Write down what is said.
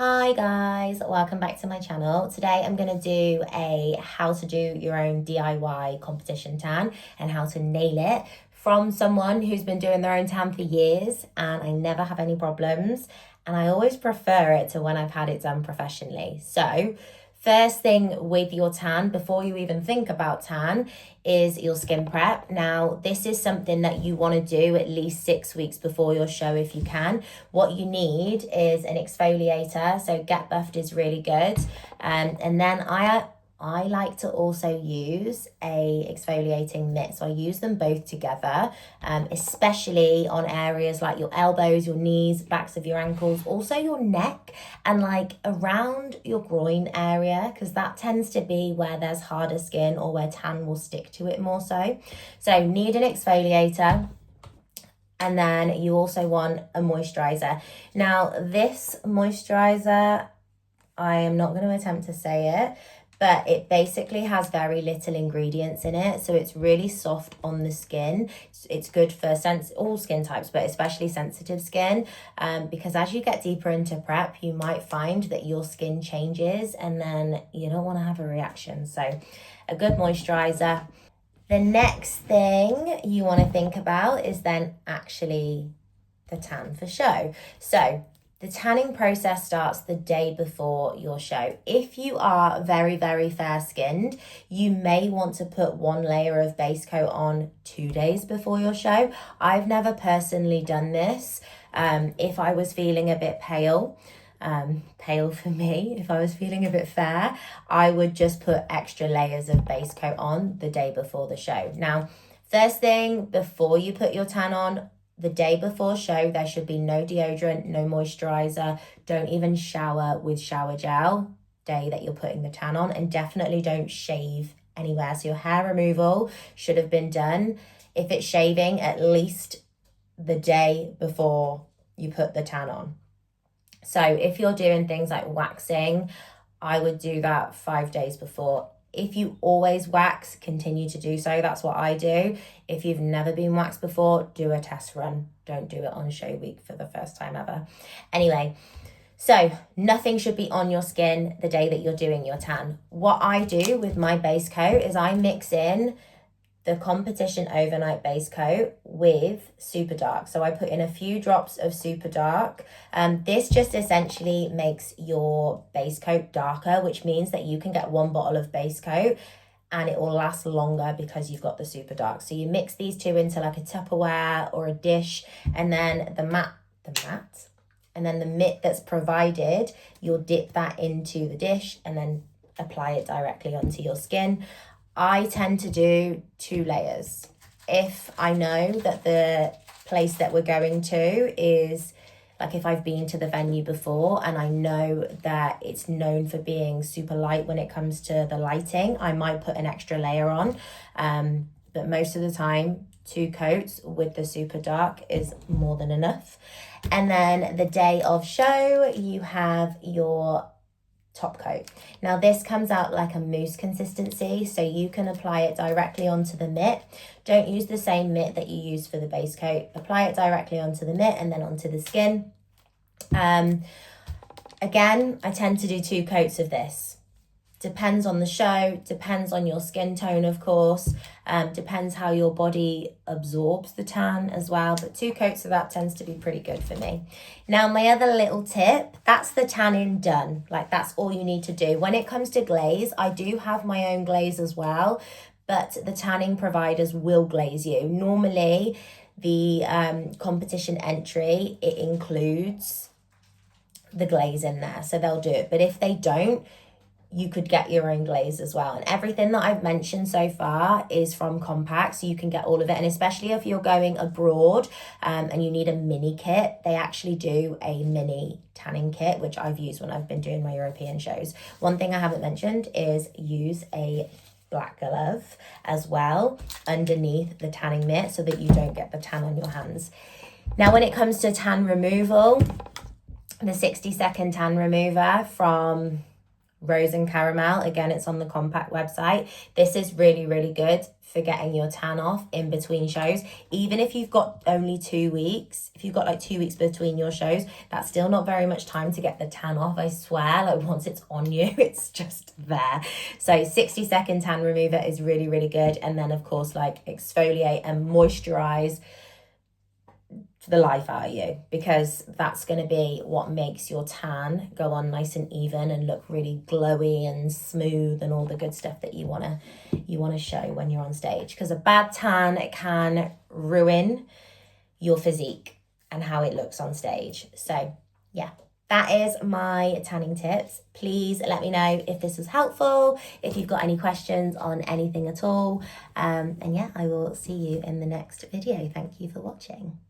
Hi guys, welcome back to my channel. Today I'm going to do a how to do your own DIY competition tan and how to nail it from someone who's been doing their own tan for years, and I never have any problems, and I always prefer it to when I've had it done professionally. So first thing with your tan, before you even think about tan, is your skin prep. Now, this is something that you want to do at least 6 weeks before your show if you can. What you need is an exfoliator. So Get Buffed is really good. And then I like to also use a exfoliating mitt. So I use them both together, especially on areas like your elbows, your knees, backs of your ankles, also your neck, and like around your groin area, because that tends to be where there's harder skin or where tan will stick to it more so. So need an exfoliator. And then you also want a moisturizer. Now, this moisturizer, I am not going to attempt to say it, but it basically has very little ingredients in it. So it's really soft on the skin. It's good for all skin types, but especially sensitive skin. Because as you get deeper into prep, you might find that your skin changes and then you don't want to have a reaction. So a good moisturizer. The next thing you want to think about is then actually the tan for show. So the tanning process starts the day before your show. If you are very, very fair skinned, you may want to put one layer of base coat on 2 days before your show. I've never personally done this. If I was feeling a bit pale for me, if I was feeling a bit fair, I would just put extra layers of base coat on the day before the show. Now, first thing before you put your tan on, the day before show, there should be no deodorant, no moisturizer. Don't even shower with shower gel day that you're putting the tan on, and definitely don't shave anywhere. So your hair removal should have been done, if it's shaving, at least the day before you put the tan on. So if you're doing things like waxing, I would do that 5 days before. If you always wax, continue to do so. That's what I do. If you've never been waxed before, do a test run. Don't do it on show week for the first time ever. Anyway, so nothing should be on your skin the day that you're doing your tan. What I do with my base coat is I mix in the competition overnight base coat with super dark. So I put in a few drops of super dark. This just essentially makes your base coat darker, which means that you can get one bottle of base coat and it will last longer because you've got the super dark. So you mix these two into like a Tupperware or a dish, and then the mitt that's provided, you'll dip that into the dish and then apply it directly onto your skin. I tend to do 2 layers. If I know that the place that we're going to is, like if I've been to the venue before and I know that it's known for being super light when it comes to the lighting, I might put an extra layer on. But most of the time, 2 coats with the super dark is more than enough. And then the day of show, you have your top coat. Now this comes out like a mousse consistency, so you can apply it directly onto the mitt. Don't use the same mitt that you use for the base coat. Apply it directly onto the mitt and then onto the skin. Again, I tend to do 2 coats of this. Depends on the show, depends on your skin tone, of course, depends how your body absorbs the tan as well, but 2 coats of that tends to be pretty good for me. Now, my other little tip, that's the tanning done. Like, that's all you need to do. When it comes to glaze, I do have my own glaze as well, but the tanning providers will glaze you. Normally, the competition entry, it includes the glaze in there, so they'll do it. But if they don't, you could get your own glaze as well. And everything that I've mentioned so far is from Compact, so you can get all of it. And especially if you're going abroad and you need a mini kit, they actually do a mini tanning kit, which I've used when I've been doing my European shows. One thing I haven't mentioned is use a black glove as well underneath the tanning mitt so that you don't get the tan on your hands. Now, when it comes to tan removal, the 60-second tan remover from Rose and Caramel. Again, it's on the Compact website. This is really, really good for getting your tan off in between shows. Even if you've got only 2 weeks, if you've got like 2 weeks between your shows, that's still not very much time to get the tan off, I swear. Like once it's on you, it's just there. So 60-second tan remover is really, really good. And then of course, like exfoliate and moisturize the life out of you, because that's going to be what makes your tan go on nice and even and look really glowy and smooth and all the good stuff that you want to show when you're on stage. Because a bad tan, it can ruin your physique and how it looks on stage. So yeah, that is my tanning tips. Please let me know if this was helpful, if you've got any questions on anything at all. And yeah, I will see you in the next video. Thank you for watching.